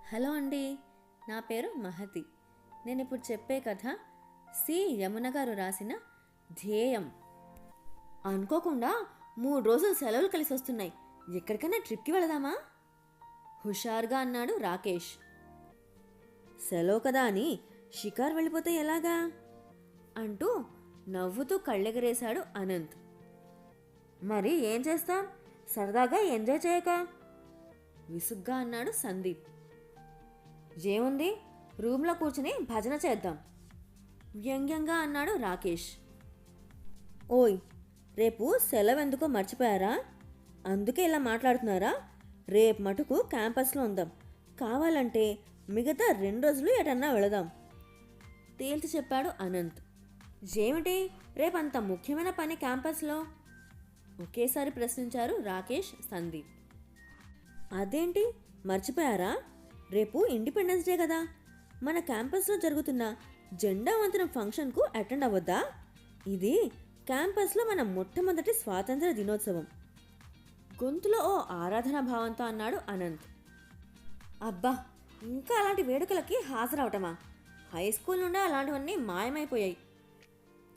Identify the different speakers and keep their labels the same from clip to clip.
Speaker 1: Hello అండి, నా పేరు మహతి. నేను ఇప్పుడు చెప్పే కథ సి యమున గారు రాసిన ధ్యేయం. అనుకోకుండా 3 రోజులు సెలవులు కలిసి వస్తున్నాయి. ఎక్కడికైనా ట్రిప్కి వెళదామా? హుషారుగా అన్నాడు రాకేష్. సెలవు కదా అని షికార్ వెళ్ళిపోతే ఎలాగా అంటూ నవ్వుతూ కళ్ళెగరేశాడు అనంత్. మరి ఏం చేస్తాం, సరదాగా ఎంజాయ్ చేయక విసుగ్గా అన్నాడు సందీప్. ఏముంది, రూమ్లో కూర్చుని భజన చేద్దాం వ్యంగ్యంగా అన్నాడు రాకేష్. ఓయ్, రేపు సెలవు ఎందుకో మర్చిపోయారా? అందుకే ఇలా మాట్లాడుతున్నారా? రేపు మటుకు క్యాంపస్లో ఉందాం. కావాలంటే మిగతా 2 రోజులు ఎటన్నా వెళదాం తేల్చి చెప్పాడు అనంత్. ఏమిటి రేపంత ముఖ్యమైన పని క్యాంపస్లో? ఒకేసారి ప్రశ్నించారు రాకేష్, సందీప్. అదేంటి మర్చిపోయారా? రేపు ఇండిపెండెన్స్ డే కదా. మన క్యాంపస్లో జరుగుతున్న జెండా వందనం ఫంక్షన్కు అటెండ్ అవ్వద్దా? ఇది క్యాంపస్లో మన మొట్టమొదటి స్వాతంత్ర దినోత్సవం. గొంతులో ఓ ఆరాధనా భావంతో అన్నాడు అనంత్. అబ్బా, ఇంకా అలాంటి వేడుకలకి హాజరవటమా? హై స్కూల్ నుండే అలాంటివన్నీ మాయమైపోయాయి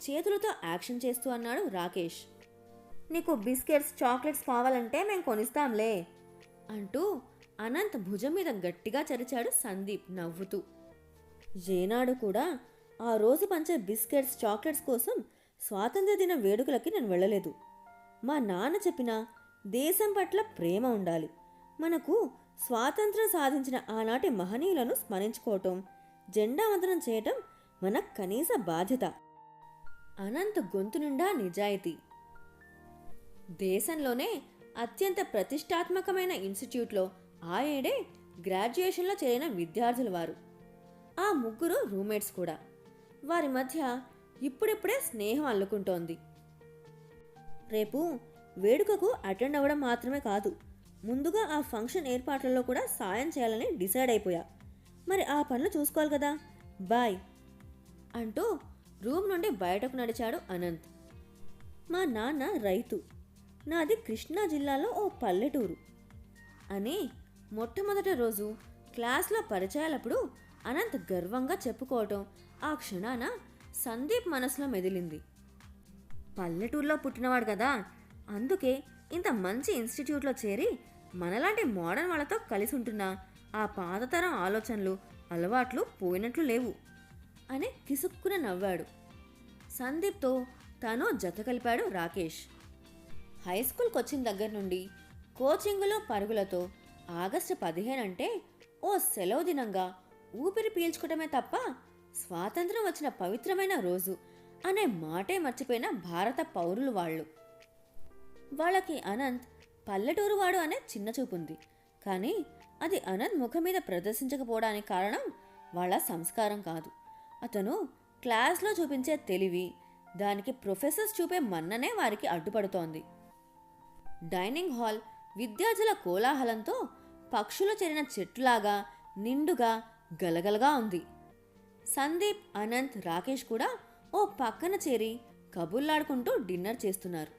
Speaker 1: చేతులతో యాక్షన్ చేస్తూ అన్నాడు రాకేష్. నీకు బిస్కెట్స్, చాక్లెట్స్ కావాలంటే మేము కొనిస్తాంలే అంటూ అనంత్ భుజం మీద గట్టిగా చరిచాడు సందీప్ నవ్వుతూ. ఏనాడు కూడా ఆ రోజు పంచే బిస్కెట్స్, చాక్లెట్స్ కోసం స్వాతంత్ర దిన వేడుకలకి నేను వెళ్ళలేదు. మా నాన్న చెప్పిన దేశం పట్ల ప్రేమ ఉండాలి. మనకు స్వాతంత్రం సాధించిన ఆనాటి మహనీయులను స్మరించుకోవటం, జెండా వందనం చేయటం మన కనీస బాధ్యత. అనంత్ గొంతు నిండా నిజాయితీ. దేశంలోనే అత్యంత ప్రతిష్టాత్మకమైన ఇన్స్టిట్యూట్లో ఆ ఏడే గ్రాడ్యుయేషన్లో చేరిన విద్యార్థులు వారు. ఆ 3 రూమ్మేట్స్ కూడా. వారి మధ్య ఇప్పుడిప్పుడే స్నేహం అల్లుకుంటోంది. రేపు వేడుకకు అటెండ్ అవ్వడం మాత్రమే కాదు, ముందుగా ఆ ఫంక్షన్ ఏర్పాట్లలో కూడా సాయం చేయాలని డిసైడ్ అయిపోయా. మరి ఆ పనులు చూసుకోవాలి కదా. బాయ్ అంటూ రూమ్ నుండి బయటకు నడిచాడు అనంత్. మా నాన్న రైతు, నాది కృష్ణా జిల్లాలో ఓ పల్లెటూరు అని మొట్టమొదటి రోజు క్లాస్లో పరిచయాలప్పుడు అనంత్ గర్వంగా చెప్పుకోవటం ఆ క్షణాన సందీప్ మనసులో మెదిలింది. పల్లెటూరులో పుట్టినవాడు కదా, అందుకే ఇంత మంచి ఇన్స్టిట్యూట్లో చేరి మనలాంటి మోడర్న్ వాళ్ళతో కలిసి ఉంటున్న ఆ పాతతరం ఆలోచనలు, అలవాట్లు పోయినట్లు లేవు అని కిసుక్కున నవ్వాడు. సందీప్తో తను జత కలిపాడు రాకేష్. హై స్కూల్కి వచ్చిన దగ్గర నుండి కోచింగులో పరుగులతో ఆగస్టు 15 అంటే ఓ సెలవు దినంగా ఊపిరి పీల్చుకోవటమే తప్ప స్వాతంత్రం వచ్చిన పవిత్రమైన రోజు అనే మాటే మర్చిపోయిన భారత పౌరులు వాళ్ళు. వాళ్ళకి అనంత్ పల్లెటూరు వాడు అనే చిన్న చూపుంది. కానీ అది అనంత్ ముఖం మీద ప్రదర్శించకపోవడానికి కారణం వాళ్ళ సంస్కారం కాదు, అతను క్లాస్లో చూపించే తెలివి, దానికి ప్రొఫెసర్స్ చూపే మన్ననే వారికి అడ్డుపడుతోంది. డైనింగ్ హాల్ విద్యార్థుల కోలాహలంతో పక్షులు చేరిన చెట్టులాగా నిండుగా గలగలగా ఉంది. సందీప్, అనంత్, రాకేష్ కూడా ఓ పక్కన చేరి కబుర్లాడుకుంటూ డిన్నర్ చేస్తున్నారు.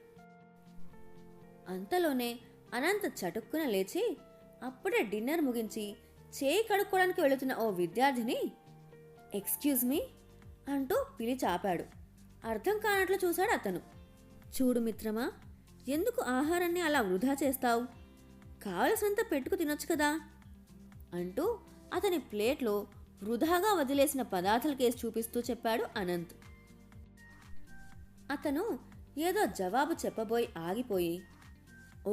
Speaker 1: అంతలోనే అనంత్ చటుక్కున లేచి అప్పుడే డిన్నర్ ముగించి చేయి కడుక్కోవడానికి వెళుతున్న ఓ విద్యార్థిని ఎక్స్క్యూజ్ మీ అంటూ పిలిచి ఆపాడు. అర్థం కానట్లు చూశాడు అతను. చూడు మిత్రమా, ఎందుకు ఆహారాన్ని అలా వృధా చేస్తావు? కావలసినంత పెట్టుకు తినొచ్చు కదా అంటూ అతని ప్లేట్లో వృధాగా వదిలేసిన పదార్థాల కేసు చూపిస్తూ చెప్పాడు అనంత్. అతను ఏదో జవాబు చెప్పబోయి ఆగిపోయి,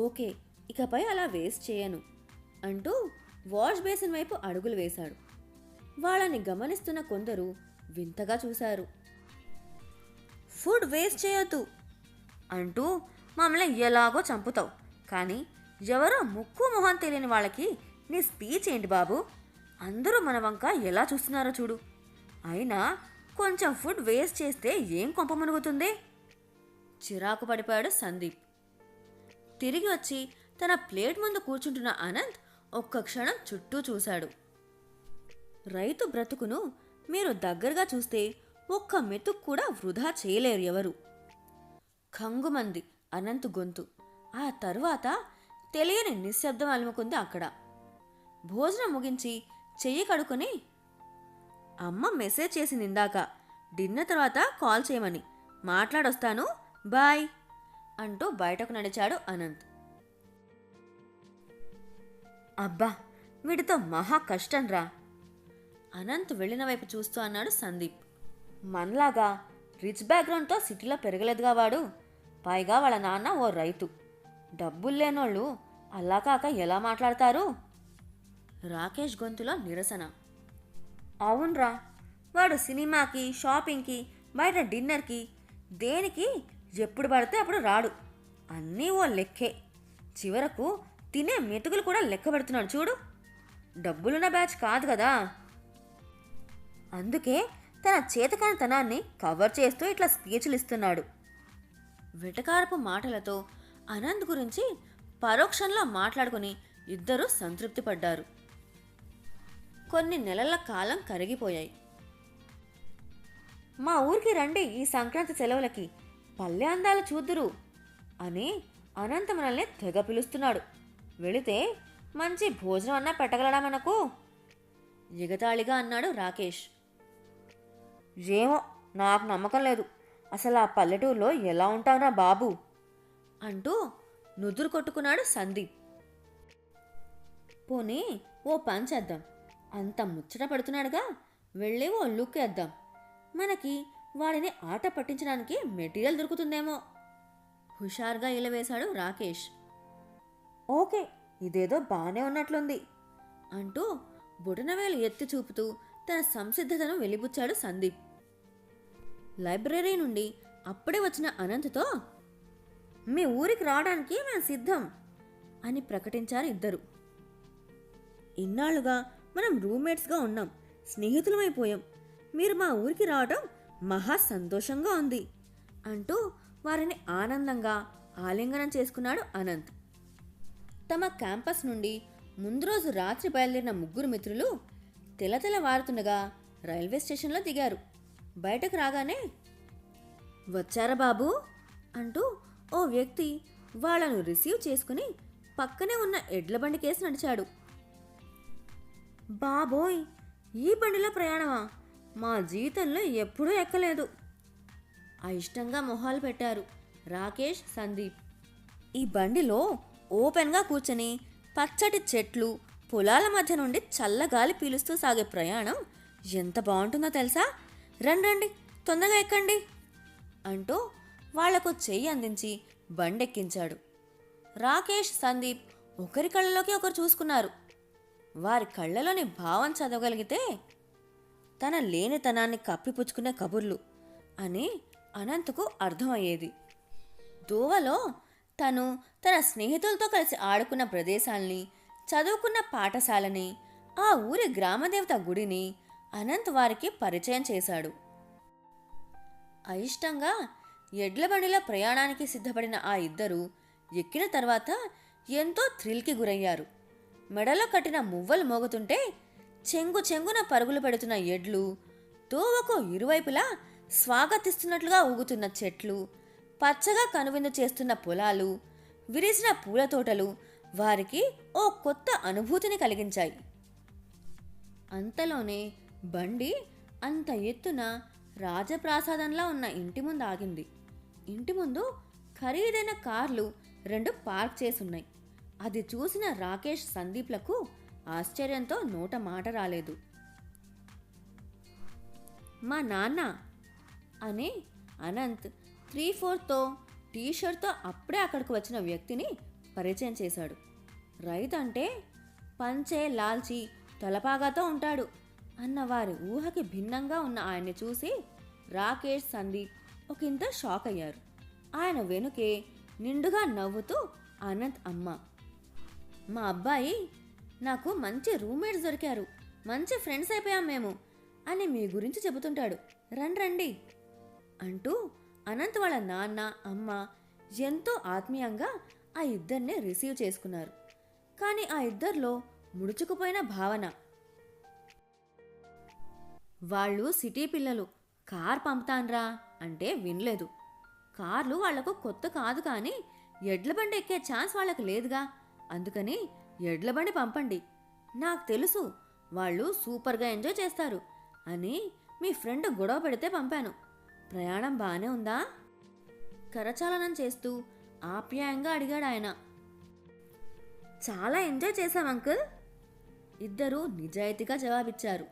Speaker 1: ఓకే, ఇకపై అలా వేస్ట్ చేయను అంటూ వాష్ బేసిన్ వైపు అడుగులు వేశాడు. వాళ్ళని గమనిస్తున్న కొందరు వింతగా చూశారు. ఫుడ్ వేస్ట్ చేయొద్దు అంటూ మమ్మల్ని ఎలాగో చంపుతావు, కానీ ఎవరో ముక్కు మొహం తెలియని వాళ్ళకి నీ స్పీచ్ ఏంటి బాబు? అందరూ మన వంక ఎలా చూస్తున్నారో చూడు. అయినా కొంచెం ఫుడ్ వేస్ట్ చేస్తే ఏం కొంప మునుగుతుంది? చిరాకు పడిపోయాడు సందీప్. తిరిగి వచ్చి తన ప్లేట్ ముందు కూర్చుంటున్న అనంత్ ఒక్క క్షణం చుట్టూ చూశాడు. రైతు బ్రతుకును మీరు దగ్గరగా చూస్తే ఒక్క మెతుకు కూడా వృధా చేయలేరు ఎవరు. ఖంగుమంది అనంత్ గొంతు. ఆ తరువాత తెలియని నిశ్శబ్దం అలుముకుంది అక్కడ. భోజనం ముగించి చెయ్యి కడుక్కొని, అమ్మ మెసేజ్ చేసింది ఇందాక, డిన్నర్ తర్వాత కాల్ చేయమని, మాట్లాడొస్తాను, బాయ్ అంటూ బయటకు నడిచాడు అనంత్. అబ్బా, వీడితో మహా కష్టం రా. అనంత్ వెళ్ళిన వైపు చూస్తూ అన్నాడు సందీప్. మనలాగా రిచ్ బ్యాక్గ్రౌండ్తో సిటీలో పెరగలేదుగా వాడు. పైగా వాళ్ళ నాన్న ఓ రైతు. డబ్బులు లేనోళ్ళు అలా కాక ఎలా మాట్లాడతారు? రాకేష్ గొంతులో నిరసన. అవునరా, వాడు సినిమాకి, షాపింగ్కి, బయట డిన్నర్కి, దేనికి ఎప్పుడు పడితే అప్పుడు రాడు. అన్నీ ఓ లెక్కే. చివరకు తినే మెతుకులు కూడా లెక్క పెడుతున్నాడు చూడు. డబ్బులున్న బ్యాచ్ కాదు కదా. అందుకే తన చేతకానితనాన్ని కవర్ చేస్తూ ఇట్లా స్పీచ్లు ఇస్తున్నాడు. వెటకారపు మాటలతో అనంత్ గురించి పరోక్షంలో మాట్లాడుకుని ఇద్దరూ సంతృప్తి పడ్డారు. కొన్ని నెలల కాలం కరిగిపోయాయి. మా ఊరికి రండి ఈ సంక్రాంతి సెలవులకి, పల్లె అందాలు చూద్దురు అని అనంత్ మనల్ని తెగ పిలుస్తున్నాడు. వెళితే మంచి భోజనం అన్నా పెట్టగలడా మనకు? ఎగతాళిగా అన్నాడు రాకేష్. ఏమో, నాకు నమ్మకం లేదు. అసలు ఆ పల్లెటూరులో ఎలా ఉంటావురా బాబు అంటూ నుదురు కొట్టుకున్నాడు సందీప్. పోనీ ఓ పని చేద్దాం, అంత ముచ్చట పడుతున్నాడుగా, వెళ్ళి ఓ లుక్ వేద్దాం. మనకి వాడిని ఆట పట్టించడానికి మెటీరియల్ దొరుకుతుందేమో. హుషారుగా ఇలవేశాడు రాకేష్. ఓకే, ఇదేదో బాగానే ఉన్నట్లుంది అంటూ బొటనవేలు ఎత్తి చూపుతూ తన సంసిద్ధతను వెలిబుచ్చాడు సందీప్. లైబ్రరీ నుండి అప్పుడే వచ్చిన అనంత్తో, మీ ఊరికి రావడానికి మేము సిద్ధం అని ప్రకటించారు ఇద్దరు. ఇన్నాళ్లుగా మనం రూమ్మేట్స్గా ఉన్నాం, స్నేహితులమైపోయాం. మీరు మా ఊరికి రావడం మహా సంతోషంగా ఉంది అంటూ వారిని ఆనందంగా ఆలింగనం చేసుకున్నాడు అనంత్. తమ క్యాంపస్ నుండి ముందు రోజు రాత్రి బయలుదేరిన ముగ్గురు మిత్రులు తెలతెలవారుతుండగా రైల్వే స్టేషన్లో దిగారు. బయటకు రాగానే, వచ్చారా బాబు అంటూ ఓ వ్యక్తి వాళ్లను రిసీవ్ చేసుకుని పక్కనే ఉన్న ఎడ్ల బండి కేసి నడిచాడు. బాబోయ్, ఈ బండిలో ప్రయాణమా? మా జీవితంలో ఎప్పుడూ ఎక్కలేదు. అయిష్టంగా మొహాలు పెట్టారు రాకేష్, సందీప్. ఈ బండిలో ఓపెన్గా కూర్చొని పచ్చటి చెట్లు, పొలాల మధ్య నుండి చల్లగాలి పీలుస్తూ సాగే ప్రయాణం ఎంత బాగుంటుందో తెలుసా? రండి, తొందరగా ఎక్కండి అంటూ వాళ్లకు చెయ్యి అందించి బండెక్కించాడు. రాకేష్, సందీప్ ఒకరి కళ్ళలోకి ఒకరు చూసుకున్నారు. వారి కళ్ళలోని భావం చదవగలిగితే తన లేనితనాన్ని కప్పిపుచ్చుకునే కబుర్లు అని అనంత్కు అర్థమయ్యేది. దోవలో తను తన స్నేహితులతో కలిసి ఆడుకున్న ప్రదేశాల్ని, చదువుకున్న పాఠశాలని, ఆ ఊరి గ్రామదేవత గుడిని అనంత్ వారికి పరిచయం చేశాడు. అయిష్టంగా ఎడ్ల బండిలో ప్రయాణానికి సిద్ధపడిన ఆ ఇద్దరు ఎక్కిన తర్వాత ఎంతో థ్రిల్కి గురయ్యారు. మెడలో కట్టిన మువ్వలు మోగుతుంటే చెంగు చెంగున పరుగులు పెడుతున్న ఎడ్లు, దోవకు ఇరువైపులా స్వాగతిస్తున్నట్లుగా ఊగుతున్న చెట్లు, పచ్చగా కనువిందు చేస్తున్న పొలాలు, విరిసిన పూల తోటలు వారికి ఓ కొత్త అనుభూతిని కలిగించాయి. అంతలోనే బండి అంత ఎత్తున రాజప్రాసాదంలా ఉన్న ఇంటి ముందు ఆగింది. ఇంటి ముందు ఖరీదైన కార్లు 2 పార్క్ చేసున్నాయి. అది చూసిన రాకేష్, సందీప్లకు ఆశ్చర్యంతో నోట మాట రాలేదు. మా నాన్న అని అనంత్ 3/4తో టీషర్ట్తో అప్పుడే అక్కడికి వచ్చిన వ్యక్తిని పరిచయం చేశాడు. రైతు అంటే పంచే, లాల్చి, తలపాగాతో ఉంటాడు అన్న వారి ఊహకి భిన్నంగా ఉన్న ఆయన్ని చూసి రాకేష్, సందీప్ ఒకంత షాక్ అయ్యారు. ఆయన వెనుకే నిండుగా నవ్వుతూ అనంత్ అమ్మ, మా అబ్బాయి, నాకు మంచి రూమ్మేట్స్ దొరికారు, మంచి ఫ్రెండ్స్ అయిపోయాం మేము అని మీ గురించి చెబుతుంటాడు, రండి అంటూ అనంత్ వాళ్ళ నాన్న, అమ్మ ఎంతో ఆత్మీయంగా ఆ ఇద్దరిని రిసీవ్ చేసుకున్నారు. కానీ ఆ ఇద్దరిలో ముడుచుకుపోయిన భావన. వాళ్ళు సిటీ పిల్లలు, కార్ పంపుతాన్రా అంటే వినలేదు. కార్లు వాళ్లకు కొత్త కాదు, కానీ ఎడ్లబండి ఎక్కే ఛాన్స్ వాళ్ళకి లేదుగా, అందుకని ఎడ్లబండి పంపండి. నాకు తెలుసు వాళ్ళు సూపర్గా ఎంజాయ్ చేస్తారు అని మీ ఫ్రెండ్ గొడవ పెడితే పంపాను. ప్రయాణం బాగానే ఉందా? కరచాలనం చేస్తూ ఆప్యాయంగా అడిగాడు ఆయన. చాలా ఎంజాయ్ చేశాం అంకుల్, ఇద్దరూ నిజాయితీగా జవాబిచ్చారు.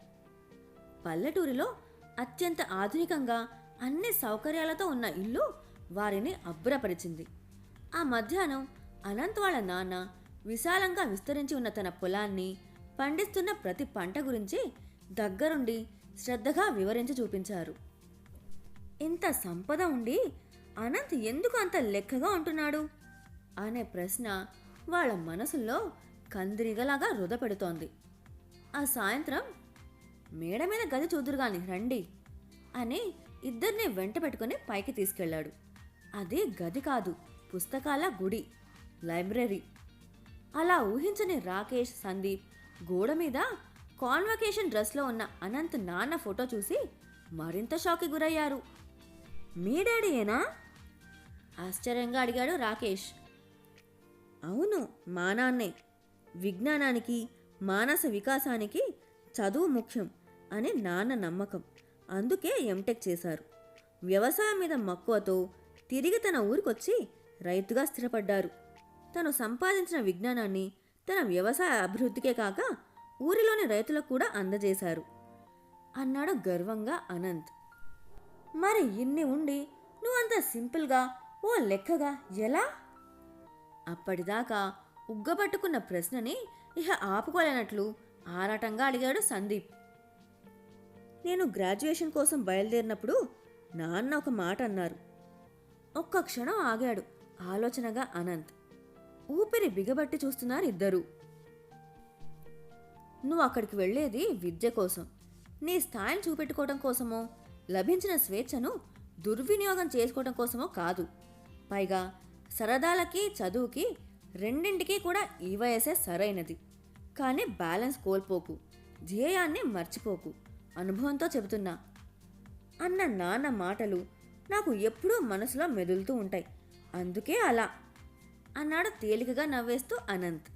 Speaker 1: పల్లెటూరిలో అత్యంత ఆధునికంగా అన్ని సౌకర్యాలతో ఉన్న ఇల్లు వారిని అబ్బురపరిచింది. ఆ మధ్యాహ్నం అనంత్ వాళ్ళ నాన్న విశాలంగా విస్తరించి ఉన్న తన పొలాన్ని, పండిస్తున్న ప్రతి పంట గురించి దగ్గరుండి శ్రద్ధగా వివరించి చూపించారు. ఇంత సంపద ఉండి అనంత్ ఎందుకు అంత లెక్కగా ఉంటున్నాడు అనే ప్రశ్న వాళ్ళ మనసుల్లో కందిరిగలాగా రుదపెడుతోంది. ఆ సాయంత్రం మేడ మీద గది చూదురుగాని రండి అని ఇద్దరిని వెంట పెట్టుకుని పైకి తీసుకెళ్లాడు. అది గది కాదు, పుస్తకాల గుడి, లైబ్రరీ. అలా ఊహించని రాకేష్, సందీప్ గోడ మీద కాన్వకేషన్ డ్రెస్లో ఉన్న అనంత్ నాన్న ఫోటో చూసి మరింత షాక్కి గురయ్యారు. మీ డాడీయేనా? ఆశ్చర్యంగా అడిగాడు రాకేష్. అవును, మా నాన్నే. విజ్ఞానానికి, మానస వికాసానికి చదువు ముఖ్యం అని నాన్న నమ్మకం. అందుకే ఎంటెక్ చేశారు. వ్యవసాయం మీద మక్కువతో తిరిగి తన ఊరికొచ్చి రైతుగా స్థిరపడ్డారు. తను సంపాదించిన విజ్ఞానాన్ని తన వ్యవసాయ అభివృద్ధికే కాక ఊరిలోని రైతులకు కూడా అందజేశారు అన్నాడు గర్వంగా అనంత్. మరి ఇన్ని ఉండి నువ్వంత సింపుల్గా ఓ లెక్కగా ఎలా? అప్పటిదాకా ఉగ్గబట్టుకున్న ప్రశ్నని ఇహ ఆపుకోలేనట్లు ఆరాటంగా అడిగాడు సందీప్. నేను గ్రాడ్యుయేషన్ కోసం బయలుదేరినప్పుడు నాన్న ఒక మాట అన్నారు. ఒక్క క్షణం ఆగాడు ఆలోచనగా అనంత్. ఊపిరి బిగబట్టి చూస్తున్నారు ఇద్దరూ. నువ్వు అక్కడికి వెళ్ళేది విద్య కోసం, నీ స్థాయిని చూపెట్టుకోవడం కోసమో, లభించిన స్వేచ్ఛను దుర్వినియోగం చేసుకోవడం కోసమో కాదు. పైగా సరదాలకి చదువుకి రెండింటికి కూడా ఈ వయసే సరైనది. కానీ బ్యాలెన్స్ కోల్పోకు, ధ్యేయాన్ని మర్చిపోకు, అనుభవంతో చెబుతున్నా అన్న నాన్న మాటలు నాకు ఎప్పుడూ మనసులో మెదులుతూ ఉంటాయి. అందుకే అలా అన్నాడు తేలికగా నవ్వేస్తూ అనంత్.